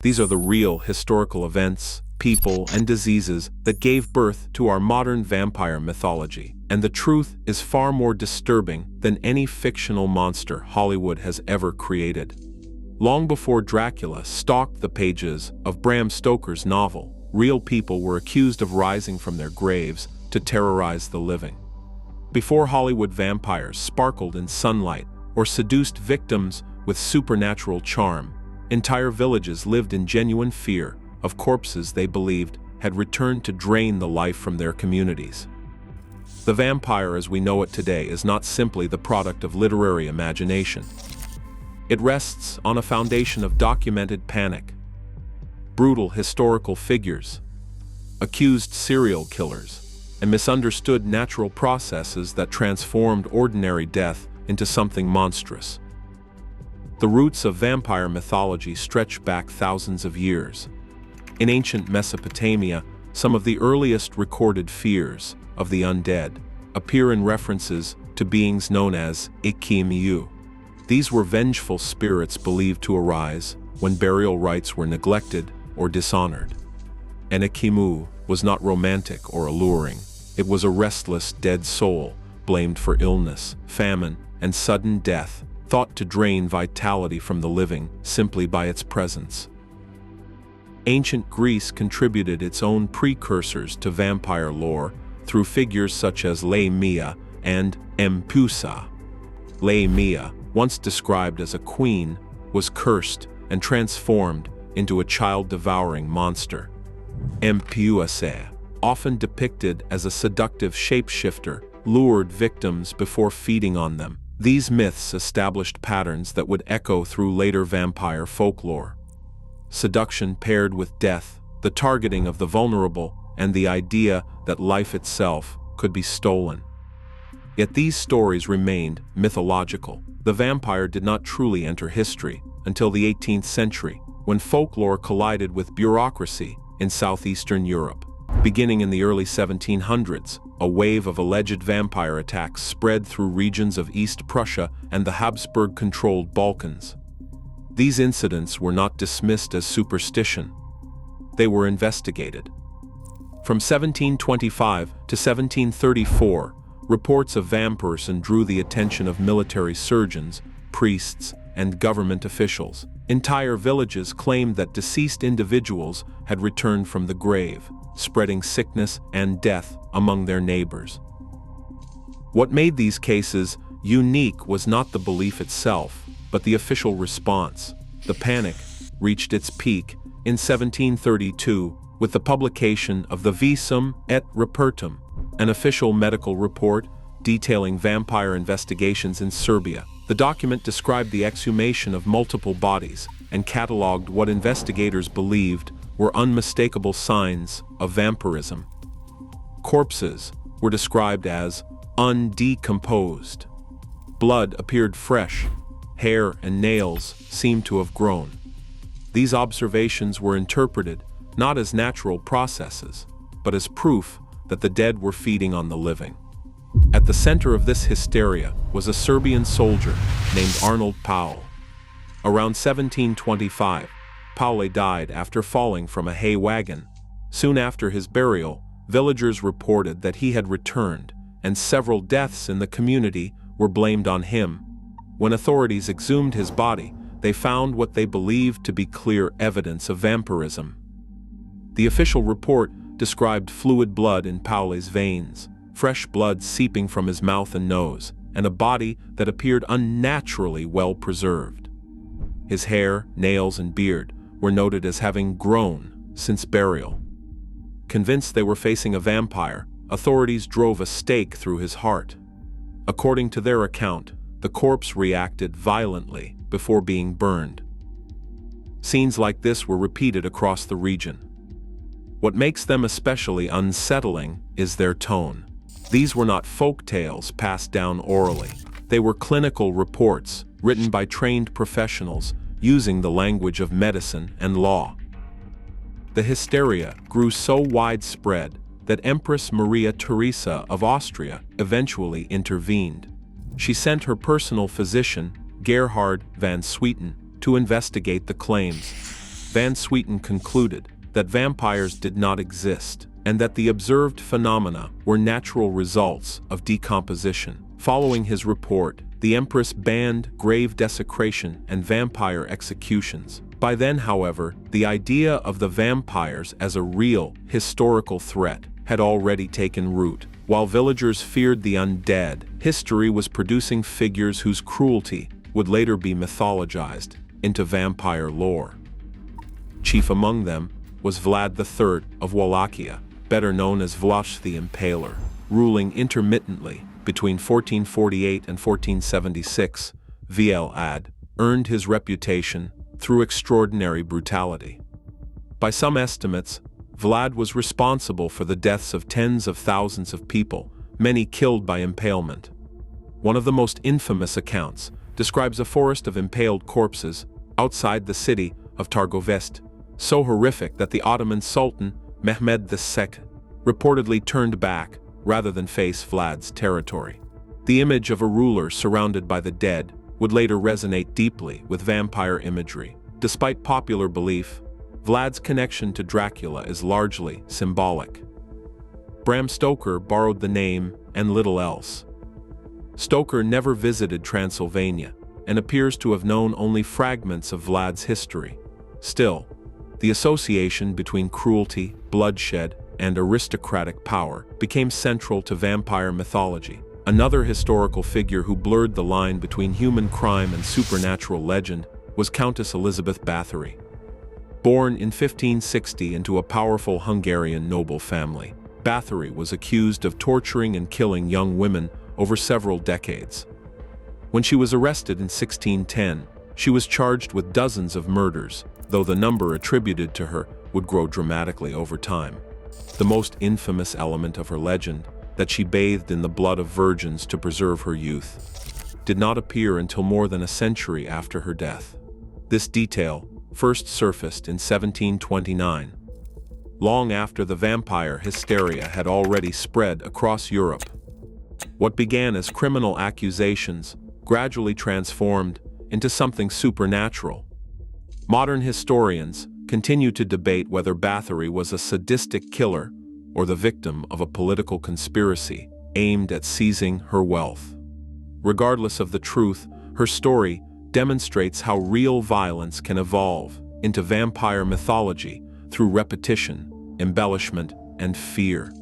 These are the real historical events, people, and diseases that gave birth to our modern vampire mythology. And the truth is far more disturbing than any fictional monster Hollywood has ever created. Long before Dracula stalked the pages of Bram Stoker's novel, real people were accused of rising from their graves to terrorize the living. Before Hollywood vampires sparkled in sunlight or seduced victims with supernatural charm, entire villages lived in genuine fear of corpses they believed had returned to drain the life from their communities. The vampire as we know it today is not simply the product of literary imagination. It rests on a foundation of documented panic, brutal historical figures, accused serial killers, and misunderstood natural processes that transformed ordinary death into something monstrous. The roots of vampire mythology stretch back thousands of years. In ancient Mesopotamia, some of the earliest recorded fears of the undead appear in references to beings known as Ekimu. These were vengeful spirits believed to arise when burial rites were neglected or dishonored. An Ekimu was not romantic or alluring. It was a restless, dead soul, blamed for illness, famine, and sudden death, thought to drain vitality from the living simply by its presence. Ancient Greece contributed its own precursors to vampire lore through figures such as Lamia and Empusa. Lamia, once described as a queen, was cursed and transformed into a child-devouring monster. Empusa, often depicted as a seductive shapeshifter, lured victims before feeding on them. These myths established patterns that would echo through later vampire folklore. Seduction paired with death, the targeting of the vulnerable, and the idea that life itself could be stolen. Yet these stories remained mythological. The vampire did not truly enter history until the 18th century, when folklore collided with bureaucracy in southeastern Europe. Beginning in the early 1700s, a wave of alleged vampire attacks spread through regions of East Prussia and the Habsburg-controlled Balkans. These incidents were not dismissed as superstition. They were investigated. From 1725 to 1734, reports of vampirism drew the attention of military surgeons, priests, and government officials. Entire villages claimed that deceased individuals had returned from the grave, spreading sickness and death among their neighbors. What made these cases unique was not the belief itself, but the official response. The panic reached its peak in 1732 with the publication of the Visum et Repertum, an official medical report detailing vampire investigations in Serbia. The document described the exhumation of multiple bodies and catalogued what investigators believed were unmistakable signs of vampirism. Corpses were described as undecomposed. Blood appeared fresh. Hair and nails seemed to have grown. These observations were interpreted not as natural processes, but as proof that the dead were feeding on the living. At the center of this hysteria was a Serbian soldier named Arnold Paole. Around 1725, Paole died after falling from a hay wagon. Soon after his burial, villagers reported that he had returned, and several deaths in the community were blamed on him. When authorities exhumed his body, they found what they believed to be clear evidence of vampirism. The official report described fluid blood in Paole's veins, fresh blood seeping from his mouth and nose, and a body that appeared unnaturally well preserved. His hair, nails, and beard were noted as having grown since burial. Convinced they were facing a vampire, authorities drove a stake through his heart. According to their account, the corpse reacted violently before being burned. Scenes like this were repeated across the region. What makes them especially unsettling is their tone. These were not folk tales passed down orally. They were clinical reports written by trained professionals using the language of medicine and law. The hysteria grew so widespread that Empress Maria Theresa of Austria eventually intervened. She sent her personal physician, Gerhard van Swieten, to investigate the claims. Van Swieten concluded that vampires did not exist, and that the observed phenomena were natural results of decomposition. Following his report, the Empress banned grave desecration and vampire executions. By then, however, the idea of the vampires as a real, historical threat had already taken root. While villagers feared the undead, history was producing figures whose cruelty would later be mythologized into vampire lore. Chief among them was Vlad III of Wallachia, better known as Vlad the Impaler. Ruling intermittently between 1448 and 1476, Vlad earned his reputation through extraordinary brutality. By some estimates, Vlad was responsible for the deaths of tens of thousands of people, many killed by impalement. One of the most infamous accounts describes a forest of impaled corpses outside the city of Targovest, so horrific that the Ottoman Sultan Mehmed II reportedly turned back rather than face Vlad's territory. The image of a ruler surrounded by the dead would later resonate deeply with vampire imagery. Despite popular belief, Vlad's connection to Dracula is largely symbolic. Bram Stoker borrowed the name and little else. Stoker never visited Transylvania and appears to have known only fragments of Vlad's history. Still, the association between cruelty, bloodshed, and aristocratic power became central to vampire mythology. Another historical figure who blurred the line between human crime and supernatural legend was Countess Elizabeth Báthory. Born in 1560 into a powerful Hungarian noble family, Báthory was accused of torturing and killing young women over several decades. When she was arrested in 1610, she was charged with dozens of murders, though the number attributed to her would grow dramatically over time. The most infamous element of her legend, that she bathed in the blood of virgins to preserve her youth, did not appear until more than a century after her death. This detail first surfaced in 1729, long after the vampire hysteria had already spread across Europe. What began as criminal accusations gradually transformed into something supernatural. Modern historians continue to debate whether Báthory was a sadistic killer or the victim of a political conspiracy aimed at seizing her wealth. Regardless of the truth, her story demonstrates how real violence can evolve into vampire mythology through repetition, embellishment, and fear.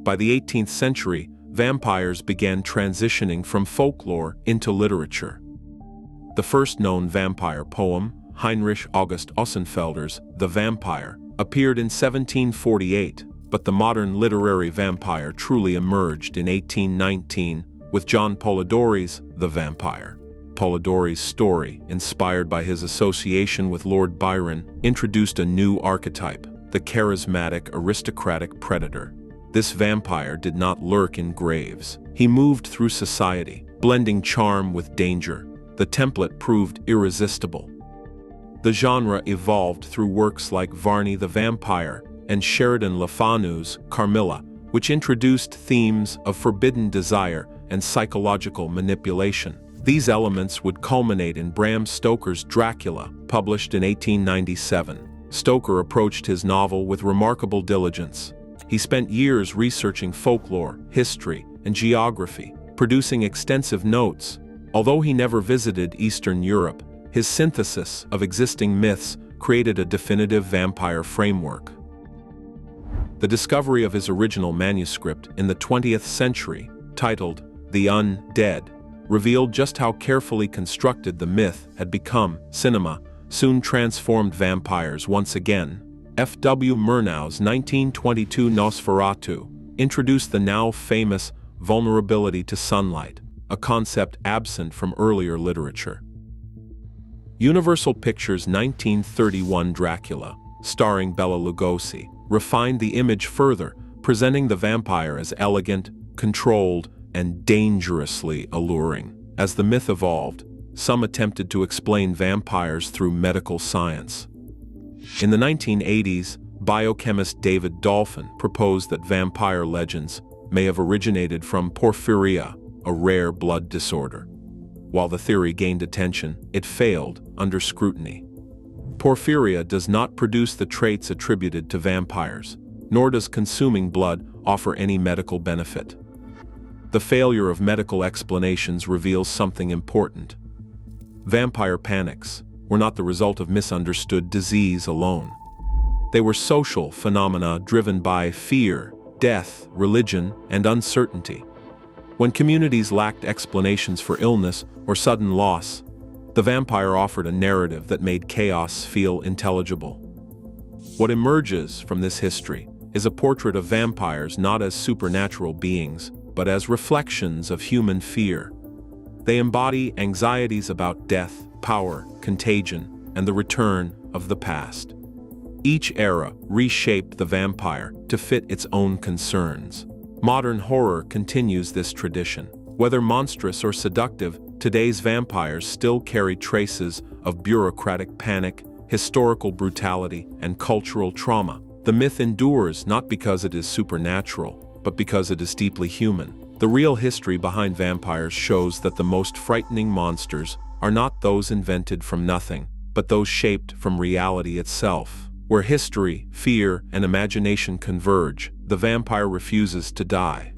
By the 18th century, vampires began transitioning from folklore into literature. The first known vampire poem, Heinrich August Ossenfelder's *The Vampire*, appeared in 1748, but the modern literary vampire truly emerged in 1819 with John Polidori's *The Vampire*. Polidori's story, inspired by his association with Lord Byron, introduced a new archetype, the charismatic aristocratic predator. This vampire did not lurk in graves. He moved through society, blending charm with danger. The template proved irresistible. The genre evolved through works like Varney the Vampire and Sheridan Le Fanu's Carmilla, which introduced themes of forbidden desire and psychological manipulation. These elements would culminate in Bram Stoker's Dracula, published in 1897. Stoker approached his novel with remarkable diligence. He spent years researching folklore, history, and geography, producing extensive notes. Although he never visited Eastern Europe, his synthesis of existing myths created a definitive vampire framework. The discovery of his original manuscript in the 20th century, titled *The Undead*, revealed just how carefully constructed the myth had become. Cinema soon transformed vampires once again. F. W. Murnau's 1922 Nosferatu introduced the now famous vulnerability to sunlight, a concept absent from earlier literature. Universal Pictures' 1931 Dracula, starring Bela Lugosi, refined the image further, presenting the vampire as elegant, controlled, and dangerously alluring. As the myth evolved, some attempted to explain vampires through medical science. In the 1980s, biochemist David Dolphin proposed that vampire legends may have originated from porphyria, a rare blood disorder. While the theory gained attention, it failed under scrutiny. Porphyria does not produce the traits attributed to vampires, nor does consuming blood offer any medical benefit. The failure of medical explanations reveals something important. Vampire panics were not the result of misunderstood disease alone. They were social phenomena driven by fear, death, religion, and uncertainty. When communities lacked explanations for illness or sudden loss, the vampire offered a narrative that made chaos feel intelligible. What emerges from this history is a portrait of vampires not as supernatural beings, but as reflections of human fear. They embody anxieties about death, power, contagion, and the return of the past. Each era reshaped the vampire to fit its own concerns. Modern horror continues this tradition. Whether monstrous or seductive, today's vampires still carry traces of bureaucratic panic, historical brutality, and cultural trauma. The myth endures not because it is supernatural, but because it is deeply human. The real history behind vampires shows that the most frightening monsters are not those invented from nothing, but those shaped from reality itself. Where history, fear, and imagination converge, the vampire refuses to die.